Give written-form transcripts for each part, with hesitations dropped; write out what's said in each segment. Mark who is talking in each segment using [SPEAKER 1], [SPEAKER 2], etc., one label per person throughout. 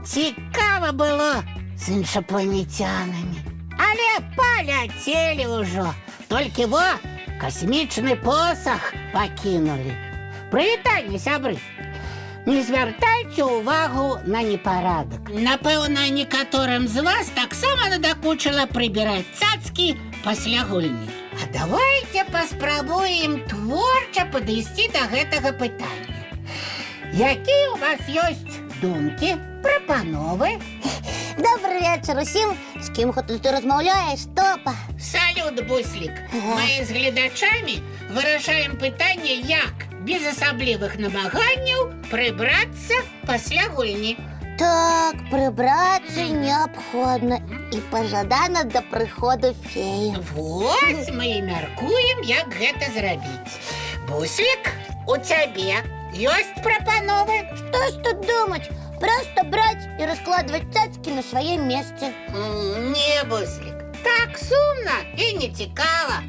[SPEAKER 1] Цікаво було з іншопланетянами. Але поляцелі ўжо. Толькі во, касмічны посах пакінулі. Прывітанне, сябры. Не звяртайце ўвагу на непарадак. Напэўна, некаторым з вас таксама надакучыла прыбіраць цацкі пасля гульні. А давайте паспрабуем творча падысці да гэтага пытання. Якія ў вас ёсць думкі, прапановы?
[SPEAKER 2] Добрый вечер усім, з кім хоць ты размаўляеш, Топа.
[SPEAKER 1] Салют, Буслік. Мы з гледачамі вырашаем пытанне, як без асаблівых намаганняў прыбрацца пасля гульні.
[SPEAKER 2] Так, прыбрацца неабходна і пажадана да прыходу феі.
[SPEAKER 1] Вось мы і мяркуем, як гэта зрабіць. Буслік, у цябе ёсць прапановы?
[SPEAKER 2] Што ж тут думаць? Просто браць і раскладваць цацкі на сваім месцы.
[SPEAKER 1] Не, Буслік, так сумна і нецікава.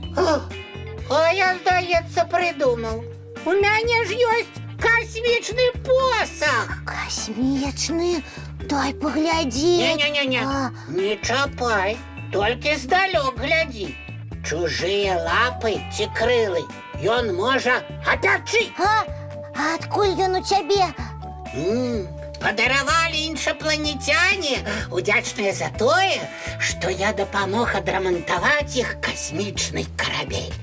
[SPEAKER 1] А я, здаецца, прыдумаў. У мяне ж ёсць касмічны посах.
[SPEAKER 2] Касмічны? Дай паглядзець.
[SPEAKER 1] Не-не-не, не чапай, толькі здалёк глядзі. Чужыя лапы ці крылы ён можа апячы.
[SPEAKER 2] А адкуль ён у цябе?
[SPEAKER 1] Падаравалі іншапланетяне, удзячныя за тое, што я дапамог адрамантаваць іх касмічны карабель.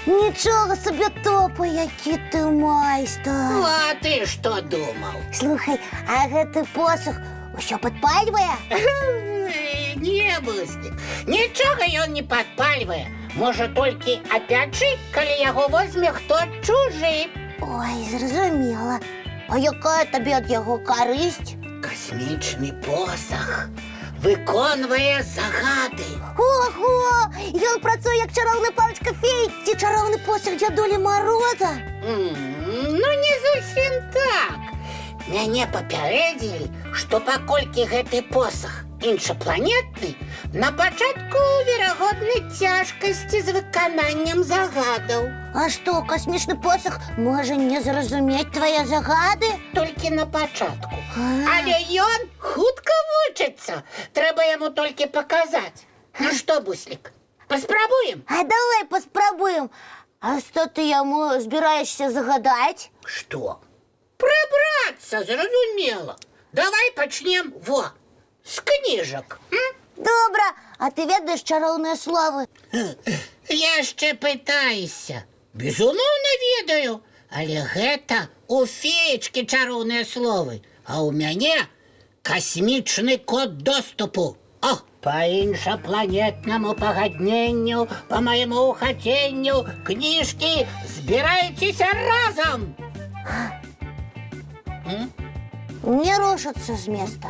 [SPEAKER 2] Нічога сабе, Топа, які ты майстар.
[SPEAKER 1] А ты што думаў?
[SPEAKER 2] Слухай, а гэты посах усё падпальвае?
[SPEAKER 1] Не, Буслік, нічога ён не падпальвае. Можа толькі апячы, калі яго возьме хто чужы.
[SPEAKER 2] Ой, зразумела. А якая табе ад яго карысць?
[SPEAKER 1] Касмічны посах выконвае загады.
[SPEAKER 2] Ого! Ён працуе як чароўная палачка феі ці чароўны посах дзядулі Мароза?
[SPEAKER 1] Ну, не зусім так. Мяне папярэдзілі, што паколькі гэты посах іншапланетны, на пачатку верагодны цяжкасці з выкананнем загадаў.
[SPEAKER 2] А што, касмічны посах можа не зразумець твае загады?
[SPEAKER 1] Толькі на пачатку. Але ён хутка вучыцца. Трэба яму толькі паказаць. Ну што, Буслік, паспрабуем?
[SPEAKER 2] А давай паспрабуем. А што ты яму збіраешся загадаць?
[SPEAKER 1] Што? Прыбрацца, зразумела. Давай пачнем, з кніжак.
[SPEAKER 2] Добра, а ты ведаеш чароўныя словы?
[SPEAKER 1] Яшчэ пытайся. Безумоўна ведаю, але гэта у феечкі чароўныя словы, а ў мяне касмічны код доступу. По іншапланетнаму пагадненню, по майму хаценню, кніжкі, збірайцеся разам!
[SPEAKER 2] Не рушацца з места.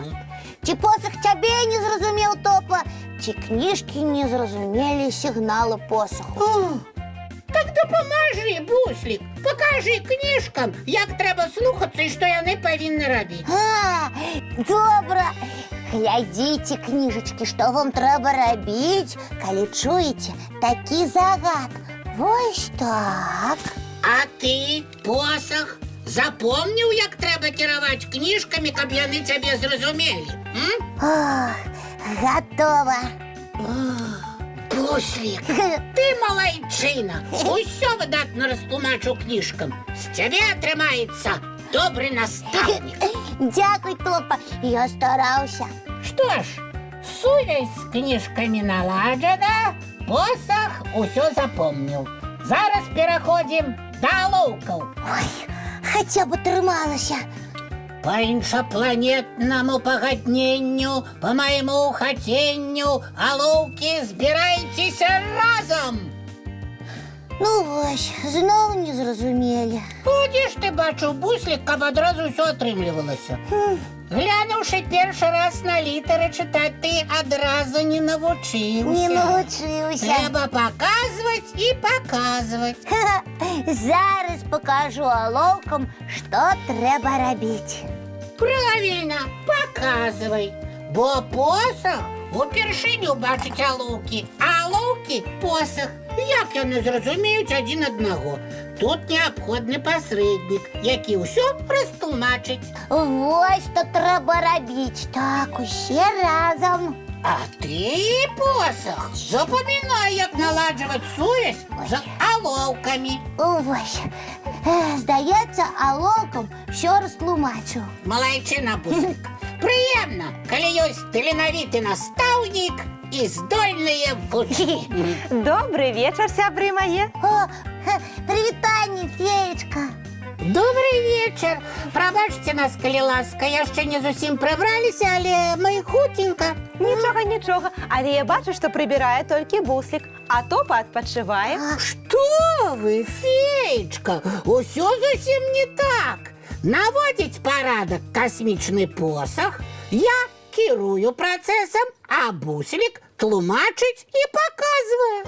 [SPEAKER 2] Ці посах цябе не зразумеў, Топа, ці кніжкі не зразумелі сігналу посаху?
[SPEAKER 1] Так дапамажы, Буслік, пакажы кніжкам, як трэба слухацца і што яны павінны рабіць.
[SPEAKER 2] Добра. Глядзіце, кніжачкі, што вам трэба рабіць, калі чуеце такі загад. Вось так.
[SPEAKER 1] А ты, посах, запомніў, як трэба кіраваць кніжкамі, каб яны цябе зразумелі?
[SPEAKER 2] Гатова.
[SPEAKER 1] Буслік, ты малайчына, усё выдатна растлумачыў кніжкам. З цябе атрымаецца добры настаўнік.
[SPEAKER 2] Дзякуй, Топа, я стараўся.
[SPEAKER 1] Што ж, сувязь з кніжкамі наладжана, посах усё запомніў. Зараз пераходзім да алоўкаў.
[SPEAKER 2] Ой, хаця б атрымалася.
[SPEAKER 1] По іншапланетнаму пагадненню, по майму хаценню, алоўкі, збірайцеся разам!
[SPEAKER 2] Ну вось, зноў не зразумелі.
[SPEAKER 1] Куды ж ты бачыў, Буслік, каб адразу ўсё атрымлівалася? Глянуўшы першы раз на літары чытаць, ты адразу не навучыўся.
[SPEAKER 2] Не навучыўся.
[SPEAKER 1] Трэба паказваць і паказваць.
[SPEAKER 2] Зараз пакажу алоўкам, што трэба рабіць.
[SPEAKER 1] Правільна, паказвай. Бо посах упершыню бачыць алоўкі, а алоўкі цацкі, посах. Як яны зразумеюць адзін аднаго? Тут неабходны пасрэднік, які ўсё растлумачыць.
[SPEAKER 2] Вось што трэба рабіць. Так, усе разам.
[SPEAKER 1] А ты, посах, запамінай, як наладжваць сувязь з алоўкамі.
[SPEAKER 2] Вось. Здаецца, алоўкам усё растлумачыў.
[SPEAKER 1] Малайчына, Буслік. Прыемна, калі ёсць таленавіты настаўнік і здольныя вучні.
[SPEAKER 3] Добрый вечер, сябры мае.
[SPEAKER 2] О, прывітанне, феечка.
[SPEAKER 1] Добрый вечар. Прабачце нас, калі ласка, яшчэ не зусім прыбраліся, але мы хутенька.
[SPEAKER 3] Нічога, але я бачу, што прыбірае толькі Буслік, а Топа адпачывае.
[SPEAKER 1] Што вы, феечка, усё зусім не так. Наводзіць парадак касмічны посах, я кірую працэсам, а Буслік тлумачыць і паказвае.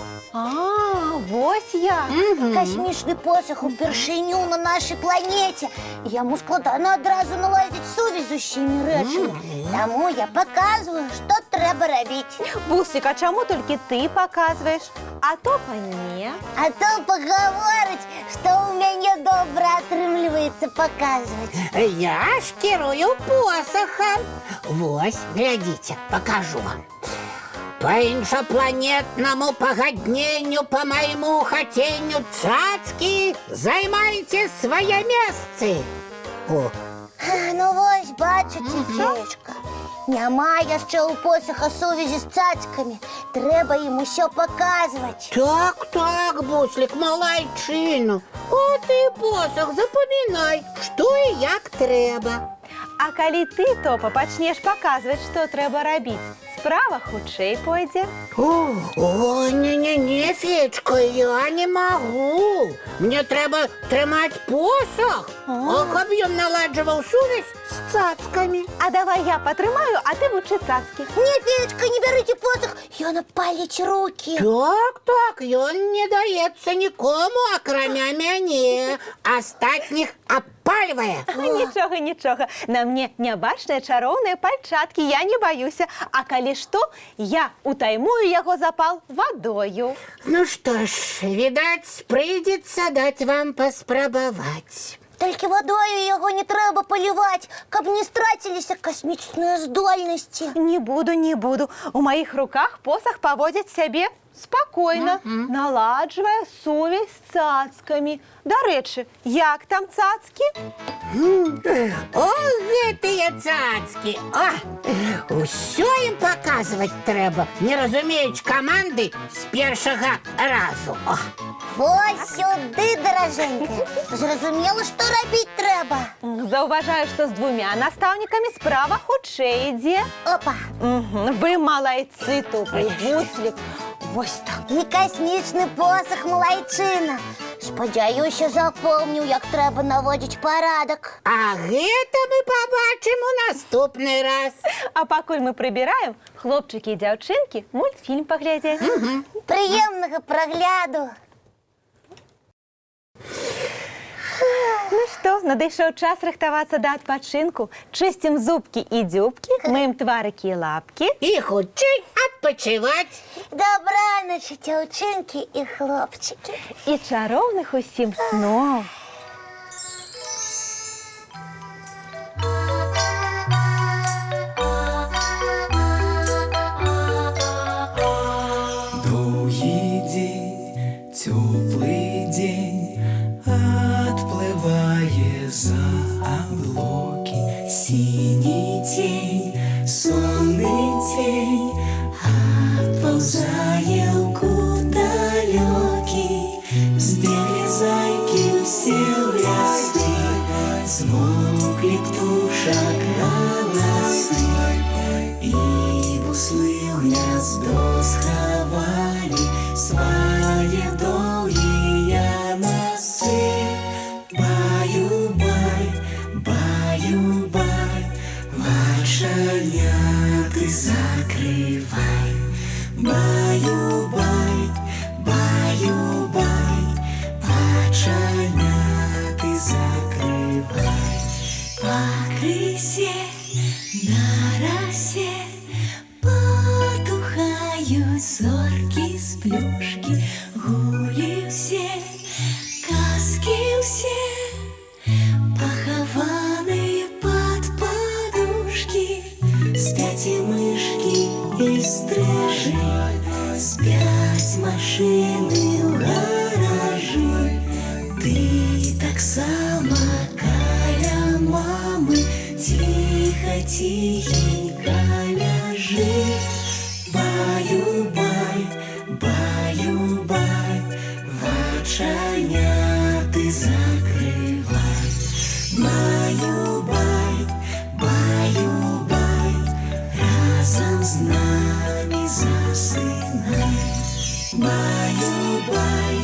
[SPEAKER 3] Вось як.
[SPEAKER 2] Касмічны посах упершыню на нашай планеце. Яму складана адразу наладзіць сувязь з усімі рэчамі. Таму я паказваю, што трэба рабіць.
[SPEAKER 3] Буслік, а чаму толькі ты паказваеш, а Топа не?
[SPEAKER 2] А то пагаворыць, што ў мяне добра атрымліваецца паказваць.
[SPEAKER 1] Я ж кірую посахам. Вось, глядзіце, пакажу вам. По іншапланетнаму пагадненню, по майму хаценню, цацкі, займайце свае месцы. О,
[SPEAKER 2] Ну вось, бачыце, феечка. Няма яшчэ ў посаха сувязі з цацкамі. Трэба ім усё паказваць.
[SPEAKER 1] так, Буслік, малайчыну. А ты, посах, запамінай, што і як трэба.
[SPEAKER 3] А калі ты, Топа, пачнеш паказваць, што трэба рабіць, справа хутчэй пойдзе.
[SPEAKER 1] О, не, феечка, я не магу. Мне трэба трымаць посах, каб ён наладжваў сувязь з цацкамі.
[SPEAKER 3] А давай я патрымаю, а ты вучы цацкі.
[SPEAKER 2] Не, феечка, не бярыце посах, ён апаліць рукі.
[SPEAKER 1] Так, ён не даецца нікому, акрамя мяне. Астатніх апальвае.
[SPEAKER 3] Нічога. На мне нябачныя чароўныя пальчаткі, я не баюся. А калі што, я утаймую яго запал вадою.
[SPEAKER 1] Ну што ж, відаць, прыйдзецца даць вам паспрабаваць.
[SPEAKER 2] Толькі вадою яго не трэба паліваць, каб не страціліся касмічныя здольнасці.
[SPEAKER 3] Не буду. У маіх руках посах паводзіць сябе спакойна, наладжвае сувязь з цацкамі. Дарэчы, як там цацкі?
[SPEAKER 1] О, гэтыя цацкі! Усё ім паказваць трэба, не разумеюць каманды з першага разу.
[SPEAKER 2] Вось сюды, даражэнькая. Зразумела, што рабіць трэба.
[SPEAKER 3] Заўважаю, што з двумя настаўнікамі справа хутчэй ідзе.
[SPEAKER 2] Опа!
[SPEAKER 3] Вы малайцы, Топа і Буслік. Вось так.
[SPEAKER 2] І касмічны посах, малайчына. Спадзяюся, запомніў, як трэба наводзіць парадак.
[SPEAKER 1] А гэта мы пабачым у наступны раз.
[SPEAKER 3] А пакуль мы прыбіраем, хлопчыкі і дзяўчынкі мультфільм паглядзяць.
[SPEAKER 2] Прыемнага прагляду.
[SPEAKER 3] Ну што, надышоў час рыхтавацца да адпачынку. Чысцім зубкі і дзюбкі, мыем тварыкі і лапкі.
[SPEAKER 1] І хутчэй адпачываць.
[SPEAKER 2] Дабраначы, дзяўчынкі і хлопчыкі.
[SPEAKER 3] І чароўных усім сноў.
[SPEAKER 4] Доўгі дзень, цёплы дзень, адплывае за аблокі. Сіні цень, сонны цень, адпаўзае ў кут далёкі. Збеглі зайкі ўсе ў лясы, змоўклі птушак галасы. І буслы ў гняздо схавалі свае доўгія носы. Баю-бай, баю-бай, вачаняты закрывай. Баю-бай, баю-бай, вачаняты закрывай. Пакрысе, на расе потухаюць зоркі сплюшки, гулі все, казки все, похованные под подушки. Спять и мышки, и стрижи, спять машины в гаражи. Ты так сама каля мамы, тихо, тихенько ляжи. Баю-бай, баю-бай, вачаня ты закрывай. Баю-бай, баю-бай, разом с нами засынай. Баю-бай,